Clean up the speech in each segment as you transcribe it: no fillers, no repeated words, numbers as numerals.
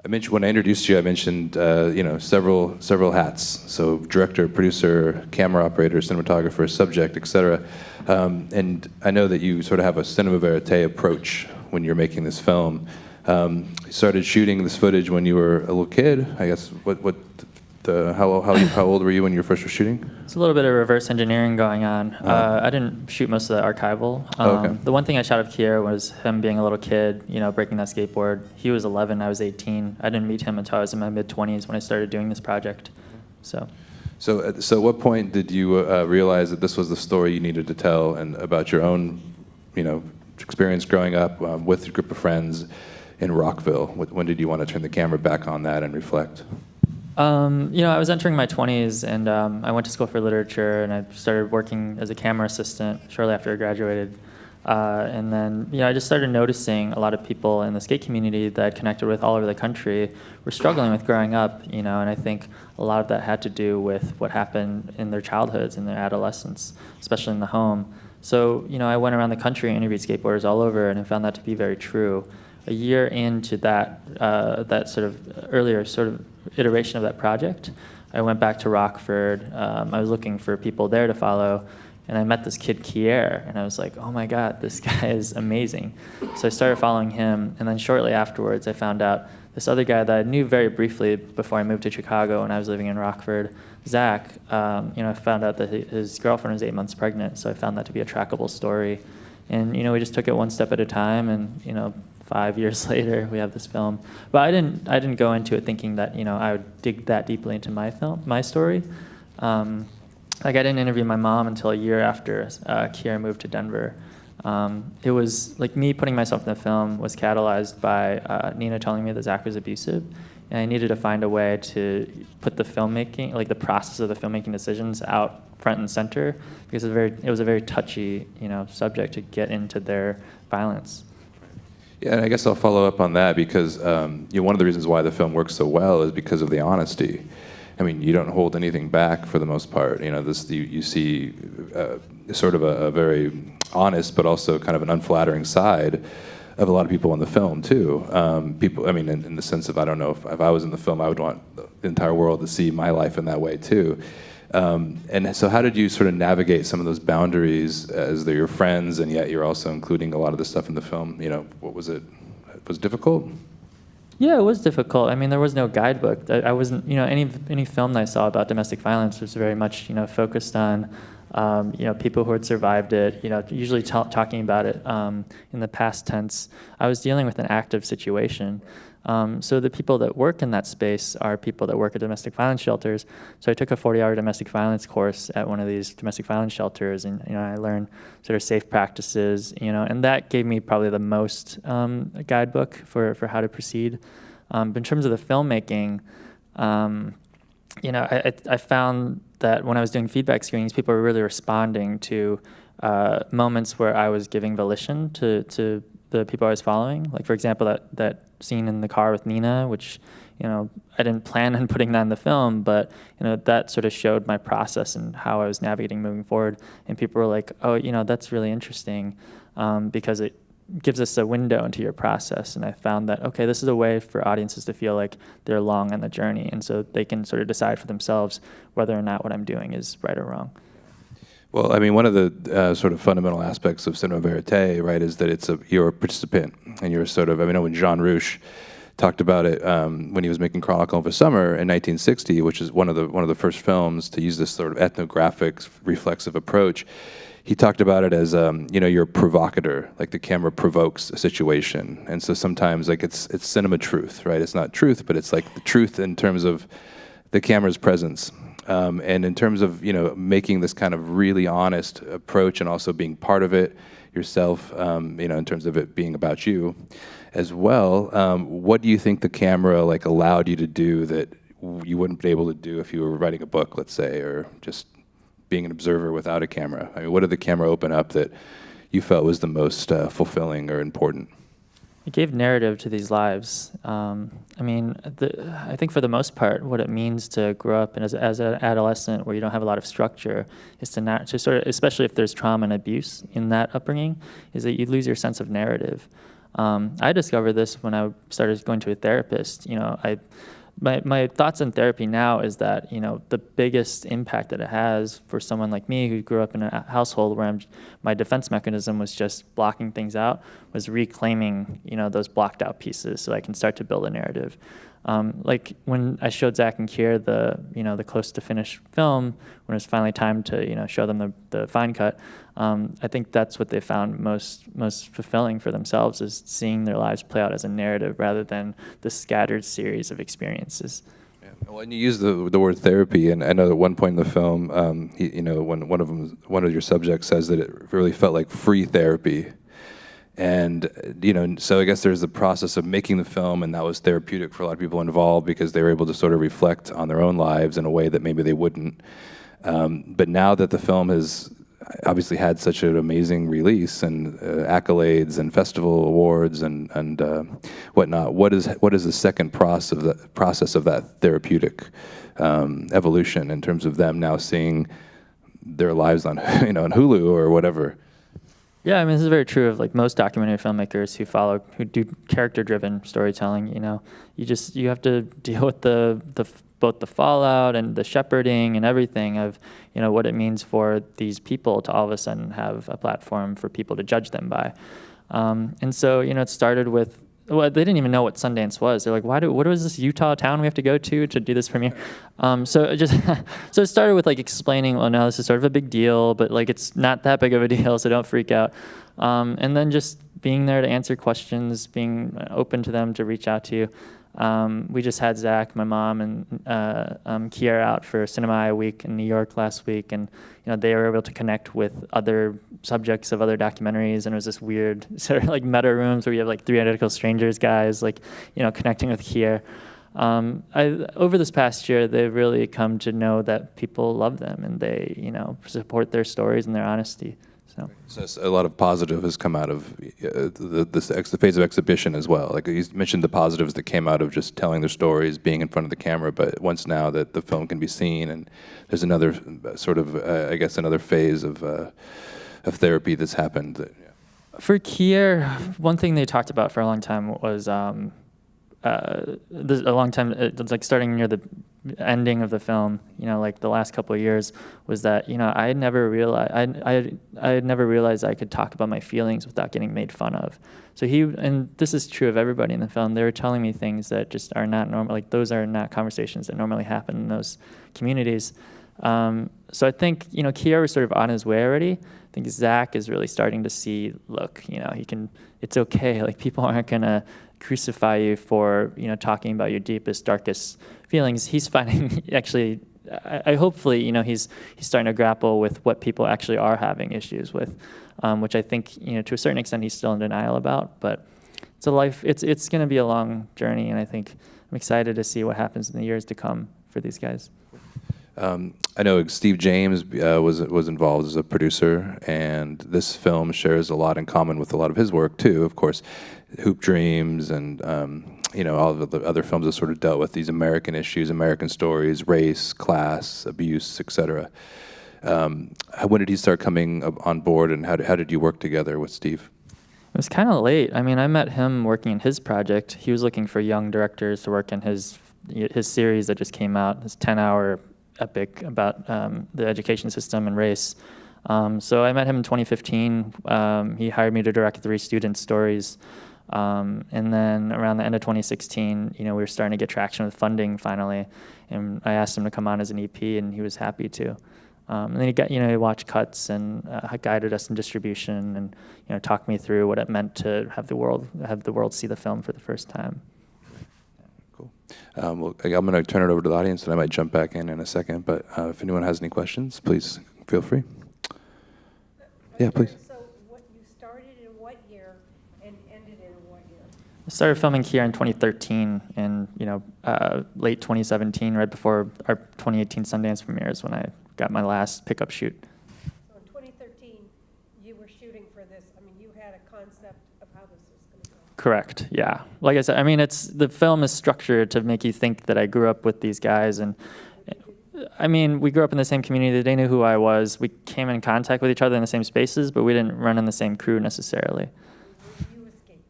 I mentioned when I introduced you, I mentioned several hats. So director, producer, camera operator, cinematographer, subject, etc. And I know that you sort of have a cinema verite approach when you're making this film. You started shooting this footage when you were a little kid. I guess how old were you when you first were shooting? It's a little bit of reverse engineering going on. I didn't shoot most of the archival. Okay. The one thing I shot of Kier was him being a little kid, breaking that skateboard. He was 11, I was 18. I didn't meet him until I was in my mid-20s when I started doing this project. So at what point did you realize that this was the story you needed to tell, and about your own, experience growing up with a group of friends in Rockville? When did you want to turn the camera back on that and reflect? I was entering my 20s, and I went to school for literature, and I started working as a camera assistant shortly after I graduated. And then, I just started noticing a lot of people in the skate community that I connected with all over the country were struggling with growing up, and I think a lot of that had to do with what happened in their childhoods and their adolescence, especially in the home. So, I went around the country and interviewed skateboarders all over, and I found that to be very true. A year into that sort of earlier sort of iteration of that project, I went back to Rockford. I was looking for people there to follow, and I met this kid Kier, and I was like, oh my God, this guy is amazing. So I started following him, and then shortly afterwards I found out this other guy that I knew very briefly before I moved to Chicago when I was living in Rockford, Zach. I found out that his girlfriend was 8 months pregnant, so I found that to be a trackable story. And we just took it one step at a time, and 5 years later we have this film. But I didn't go into it thinking that I would dig that deeply into my story. I didn't interview my mom until a year after Kier moved to Denver. It was like me putting myself in the film was catalyzed by Nina telling me that Zach was abusive, and I needed to find a way to put the filmmaking, like the process of the filmmaking decisions, out front and center, because it was a very touchy subject to get into their violence. Yeah, and I guess I'll follow up on that because one of the reasons why the film works so well is because of the honesty. I mean, you don't hold anything back for the most part. You see sort of a very honest, but also kind of an unflattering side of a lot of people in the film too. In the sense of, I don't know, if I was in the film, I would want the entire world to see my life in that way too. And so how did you sort of navigate some of those boundaries as they're your friends, and yet you're also including a lot of the stuff in the film? What was it? Was it difficult? Yeah, it was difficult. I mean, there was no guidebook. I wasn't, any film that I saw about domestic violence was very much, focused on, people who had survived it, usually talking about it in the past tense. I was dealing with an active situation. So the people that work in that space are people that work at domestic violence shelters. So I took a 40-hour domestic violence course at one of these domestic violence shelters, and I learned sort of safe practices, and that gave me probably the most guidebook for how to proceed. But in terms of the filmmaking, I found that when I was doing feedback screenings, people were really responding to moments where I was giving volition to the people I was following. Like, for example, that scene in the car with Nina, which, I didn't plan on putting that in the film, but, that sort of showed my process and how I was navigating moving forward. And people were like, oh, that's really interesting because it gives us a window into your process. And I found that, okay, this is a way for audiences to feel like they're along on the journey, and so they can sort of decide for themselves whether or not what I'm doing is right or wrong. Well, I mean, one of the sort of fundamental aspects of cinema verite, right, is that you're a participant, and you're sort of, when Jean Rouch talked about it when he was making Chronicle of a Summer in 1960, which is one of the first films to use this sort of ethnographic, reflexive approach. He talked about it as, you're a provocateur, like the camera provokes a situation. And so sometimes, like, it's cinema truth, right? It's not truth, but it's like the truth in terms of the camera's presence. And in terms of, making this kind of really honest approach and also being part of it yourself, in terms of it being about you as well, what do you think the camera, like, allowed you to do that you wouldn't be able to do if you were writing a book, let's say, or just being an observer without a camera? I mean, what did the camera open up that you felt was the most fulfilling or important? It gave narrative to these lives. I think for the most part, what it means to grow up as an adolescent where you don't have a lot of structure is to sort of, especially if there's trauma and abuse in that upbringing, is that you lose your sense of narrative. I discovered this when I started going to a therapist. My thoughts on therapy now is that, the biggest impact that it has for someone like me who grew up in a household where my defense mechanism was just blocking things out, was reclaiming, those blocked out pieces so I can start to build a narrative. Like when I showed Zach and Kier the close to finished film, when it was finally time to, show them the fine cut, I think that's what they found most fulfilling for themselves, is seeing their lives play out as a narrative rather than the scattered series of experiences. Yeah. Well, and you use the word therapy, and I know at one point in the film, when one of your subjects says that it really felt like free therapy. And, so I guess there's the process of making the film, and that was therapeutic for a lot of people involved because they were able to sort of reflect on their own lives in a way that maybe they wouldn't. But now that the film has obviously had such an amazing release and accolades and festival awards and whatnot, what is the second process of that therapeutic evolution in terms of them now seeing their lives on on Hulu or whatever? Yeah, I mean, this is very true of like most documentary filmmakers who do character-driven storytelling. You have to deal with both the fallout and the shepherding and everything of what it means for these people to all of a sudden have a platform for people to judge them by. And so it started with, well, they didn't even know what Sundance was. They're like, what was this Utah town we have to go to do this premiere? So it started with like explaining, well, no, this is sort of a big deal, but like it's not that big of a deal, so don't freak out. And then just being there to answer questions, being open to them to reach out to you. We just had Zach, my mom, and Kier out for Cinema Eye Week in New York last week, and they were able to connect with other subjects of other documentaries, and it was this weird sort of like meta rooms where you have like three identical strangers guys like connecting with Kier. Over this past year, they've really come to know that people love them and they support their stories and their honesty. So a lot of positive has come out of the phase of exhibition as well. Like you mentioned the positives that came out of just telling their stories, being in front of the camera, but once now that the film can be seen, and there's another sort of, I guess, another phase of therapy that's happened. For Kier, one thing they talked about for a long time was it's like starting near the ending of the film, like the last couple of years, was that I had never realized I could talk about my feelings without getting made fun of. So and this is true of everybody in the film, they were telling me things that just are not normal, like those are not conversations that normally happen in those communities. So I think Kier was sort of on his way already. I think Zach is really starting to see, look, it's okay, like people aren't gonna crucify you for talking about your deepest, darkest feelings. He's finding actually, I hopefully he's starting to grapple with what people actually are having issues with, which I think to a certain extent he's still in denial about. But it's a life. It's going to be a long journey, and I think I'm excited to see what happens in the years to come for these guys. I know Steve James was involved as a producer, and this film shares a lot in common with a lot of his work too. Of course, Hoop Dreams and all of the other films that sort of dealt with these American issues, American stories, race, class, abuse, etc. When did he start coming on board, and how did you work together with Steve? It was kind of late. I mean, I met him working in his project. He was looking for young directors to work in his series that just came out, his 10-hour epic about the education system and race. So I met him in 2015. He hired me to direct 3 student stories. And then around the end of 2016, we were starting to get traction with funding finally. And I asked him to come on as an EP, and he was happy to. And then he watched cuts and guided us in distribution, and talked me through what it meant to have the world see the film for the first time. Cool. Well, I'm going to turn it over to the audience, and I might jump back in a second. But if anyone has any questions, please feel free. Yeah, please. So you started in what year and ended in what year? I started filming here in 2013, and late 2017, right before our 2018 Sundance premieres, when I got my last pickup shoot. So in 2013, you were shooting for this. I mean, you had a concept of how this was going to go. Correct. Yeah. Like I said, I mean, the film is structured to make you think that I grew up with these guys, and I mean, we grew up in the same community. They knew who I was. We came in contact with each other in the same spaces, but we didn't run in the same crew necessarily. Where did you escape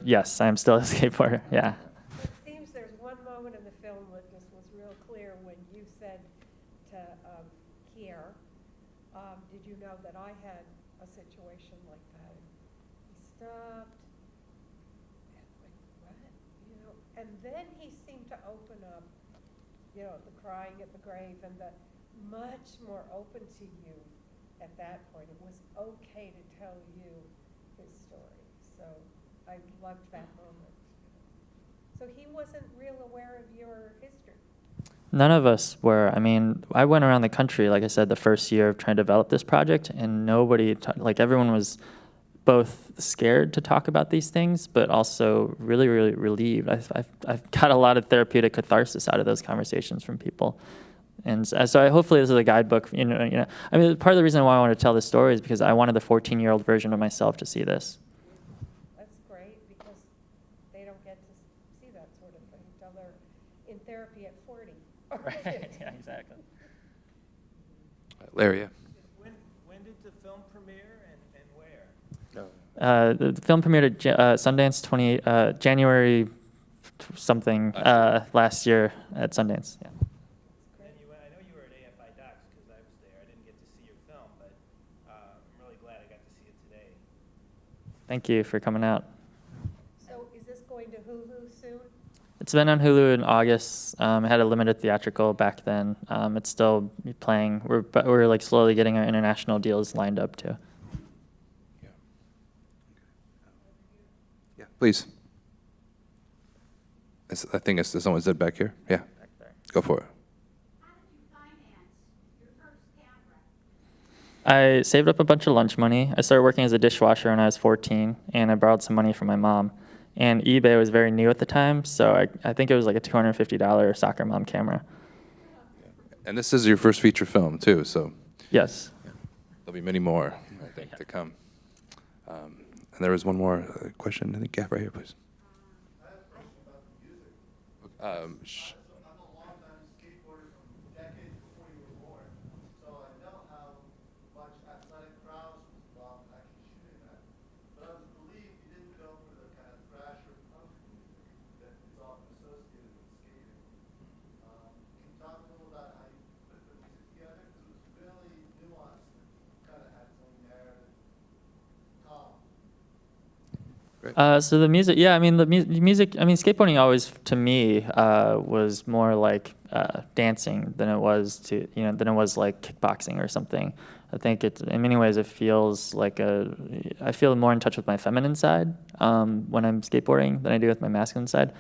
Yes, I'm still a skateboarder. Yeah. It seems there's one moment in the film that just was real clear when you said to Kier, did you know that I had a situation like that? He stopped, and like, what? You know, and then he seemed to open up, you know, the crying at the grave and the much more open to you at that point. It was okay to tell you his story. So I loved that moment. So he wasn't real aware of your history. None of us were. I mean, I went around the country, like I said, the first year of trying to develop this project, and nobody, like everyone was both scared to talk about these things, but also really, really relieved. I've got a lot of therapeutic catharsis out of those conversations from people. And so hopefully this is a guidebook, you know. I mean, part of the reason why I want to tell this story is because I wanted the 14-year-old version of myself to see this. That's great because they don't get to see that sort of thing until they're in therapy at 40. Right, yeah, exactly. Larry, yeah. When did the film premiere and where? The film premiered at Sundance January something last year at Sundance. Yeah. And I know you were at AFI Docs because I was there. I didn't get to see your film, but I'm really glad I got to see it today. Thank you for coming out. So is this going to Hulu soon? It's been on Hulu in August. It had a limited theatrical back then. It's still playing. We're like slowly getting our international deals lined up too. Yeah, please. I think it's someone said back here. Yeah, Back there. go for it. How did you finance your first camera? I saved up a bunch of lunch money. I started working as a dishwasher when I was 14, and I borrowed some money from my mom. And eBay was very new at the time, so I think it was like a $250 soccer mom camera. And this is your first feature film too, so Yes. there'll be many more, I think, to come. And there was one more question. I think, yeah, right here, please. I'm a long-time skateboarder from decades before you were born, so I know how much athletic prowess was involved in actually shooting that. But I was relieved you didn't go for the kind of thrasher punk music that is often associated with skating. Can you talk a little about how you put the music together? Because it was really nuanced and kind of had its own narrative, calm. So the music, yeah, I mean the music. I mean skateboarding always to me was more like dancing than it was like kickboxing or something. I think in many ways it feels like I feel more in touch with my feminine side when I'm skateboarding than I do with my masculine side.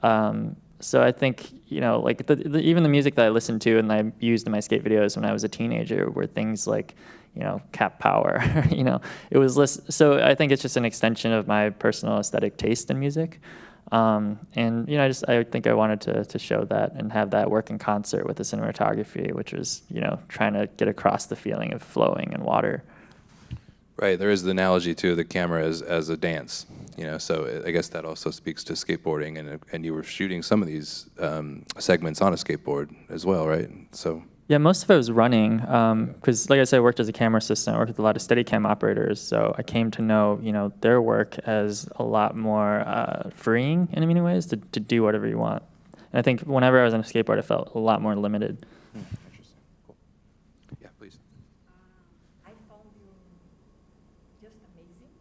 So I think like even the music that I listened to and I used in my skate videos when I was a teenager were things like Cat Power. It was so I think it's just an extension of my personal aesthetic taste in music, and I think I wanted to show that and have that work in concert with the cinematography, which was trying to get across the feeling of flowing and water. Right, there is the analogy to the camera as a dance, so I guess that also speaks to skateboarding, and you were shooting some of these segments on a skateboard as well, right? So. Yeah, most of it was running, because like I said, I worked as a camera assistant. I worked with a lot of Steadicam operators, so I came to know their work as a lot more freeing in many ways to do whatever you want. And I think whenever I was on a skateboard, I felt a lot more limited. Interesting. Cool. Yeah, please. I found you just amazing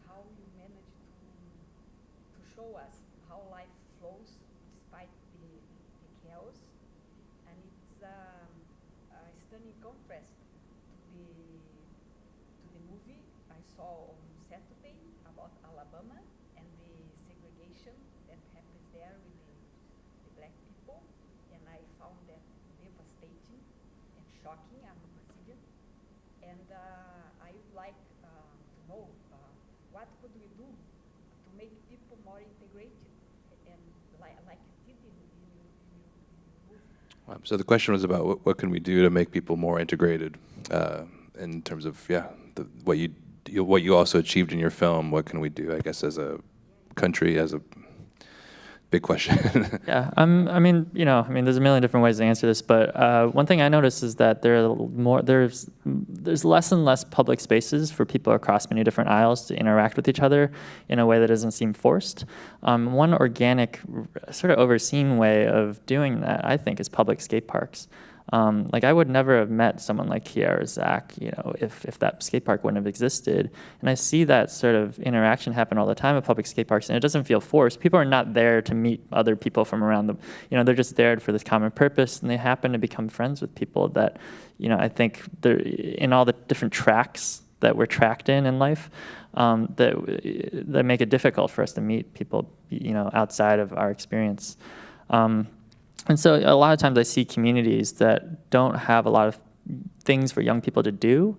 how you managed to show us how life flows despite the chaos. And it's a stunning contrast to the movie I saw on Saturday about Alabama and the segregation that happens there with the black people. And I found that devastating and shocking. I'm a Brazilian. And I would like to know what could we do to make people more integrated and like you did in your movie. So the question was about what can we do to make people more integrated in terms of what you also achieved in your film. What can we do, I guess, as a country, as a big question. Yeah, I mean, there's a million different ways to answer this, but one thing I noticed is that there's less and less public spaces for people across many different aisles to interact with each other in a way that doesn't seem forced. One organic, sort of overseen way of doing that, I think, is public skate parks. Like I would never have met someone like Kiara or Zach, if that skate park wouldn't have existed. And I see that sort of interaction happen all the time at public skate parks, and it doesn't feel forced. People are not there to meet other people from around them. They're just there for this common purpose, and they happen to become friends with people that, I think they're in all the different tracks that we're tracked in life, that make it difficult for us to meet people, outside of our experience. And so a lot of times I see communities that don't have a lot of things for young people to do,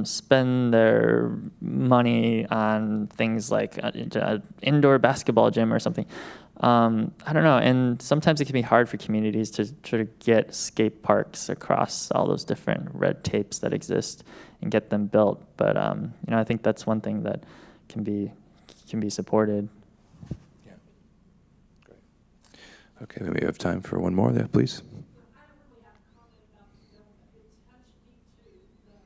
spend their money on things like an indoor basketball gym or something. I don't know, and sometimes it can be hard for communities to sort of get skate parks across all those different red tapes that exist and get them built. But I think that's one thing that can be supported. Okay, maybe we have time for one more there, please. I don't really have a comment about the film, but it touched me too.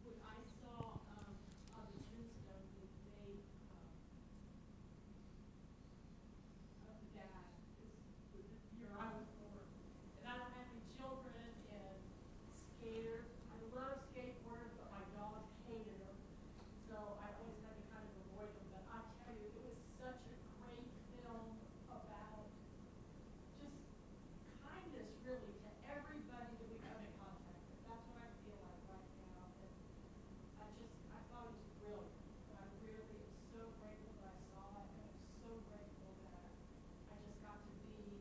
When I saw on the tombstone that they, of the dad, I was born. And I don't have any children and skaters. I love skateboarders, but my dog hated them. So I always had to kind of avoid them. But I tell you, it was such a great film about just kindness really to everybody that we come in contact with. That's what I feel like right now. And I thought it was brilliant. I really am so grateful that I saw it, and I'm so grateful that I just got to be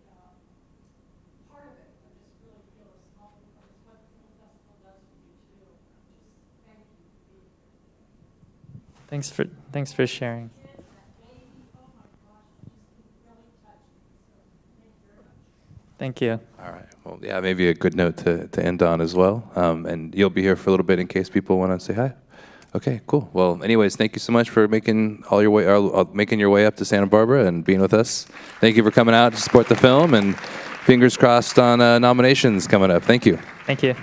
part of it. I just really feel a small part. It's what the film festival does for you too. Just thank you for being here. Thanks for sharing. Kids, that baby, oh my gosh, it really touched me. So thank you very much. Thank you. All right. Well, yeah, maybe a good note to end on as well. And you'll be here for a little bit in case people want to say hi. Okay, cool. Well, anyways, thank you so much for making your way up to Santa Barbara and being with us. Thank you for coming out to support the film, and fingers crossed on nominations coming up. Thank you. Thank you.